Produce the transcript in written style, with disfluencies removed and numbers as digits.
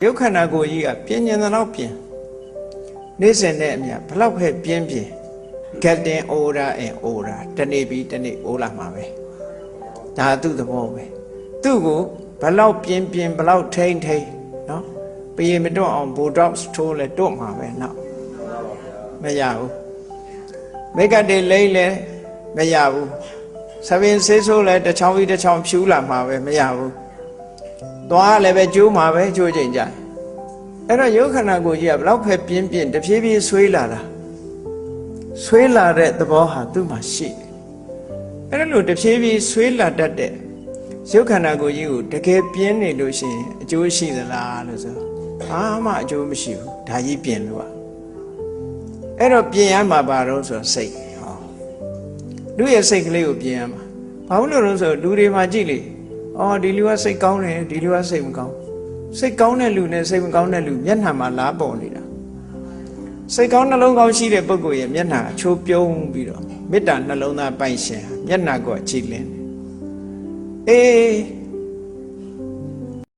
ရုပ်ခန္ဓာကိုယ်ကြီးကပြင်းကျင်တဲ့လောက်ပြင်းနေ့စဉ်နဲ့အမျှဘလောက်ပဲပြင်းပြင်း getting older and older တနေ့ပြီးတနေ့အိုးလာမှာပဲဒါသူ့သဘောပဲသူ့ကိုဘလောက်ပြင်းပြင်းဘလောက်ထိမ့်ထိမ့်နော်ပြေမတွန့်အောင် botox ထိုးလဲတွန့်မှာပဲနော်မရဘူးမိတ်ကတည်းလိမ့်လဲမရဘူးဆပင်ဆေးဆိုးလဲတစ်ချောင်းပြီးတစ်ချောင်းဖြူလာမှာပဲမရဘူးသွားလည်းပဲကျိုးမှာပဲကျိုးချိန်ကြအဲ့တော့ရုပ်ခန္ဓာကိုယ်ကြီးကဘလောက်ပဲပြင်းပြင်းတဖြည်းဖြည်းဆွေးလာတာဆွေးလာတဲ့သဘောဟာသူ့မှာရှိတယ်အဲ့လိုတဖြည်းဖြည်းဆွေးလာတတ်တဲ့ရုပ်ခန္ဓာကိုယ်ကြီးကိုတကယ်ပြင်းနေလို့ရှိရင်အကျိုးရှိသလားလို့ဆိုဘာမှအကျိုးမရှိဘူးဒါကြီးပြင်လို့အဲ့တော့ပြင်ရမှာပါတော့ဆိုစိတ်ဟောလူရဲ့စိတ်ကလေးကိုပြင်ရမှာဘာလို့လဲဆိုလူတွေမှာကြည့်လေအော်ဒီလူကစိတ်ကောင်းတယ်ဒီလူကစိတ်မကောင်းစိတ်ကောင်းတဲ့လူနဲ့စိတ်မကောင်းတဲ့လူမျက်နှာမှာလားပေါ်နေတာစိတ်ကောင်းနှလုံးကောင်းရှိတဲ့ပုဂ္ဂိုလ်ရဲ့မျက်နှာအချိုးပြုံးပြီးတော့မေတ္တာနှလုံးသားပိုင်ရှင်မျက်နှာကိုကြည်လင်းအေး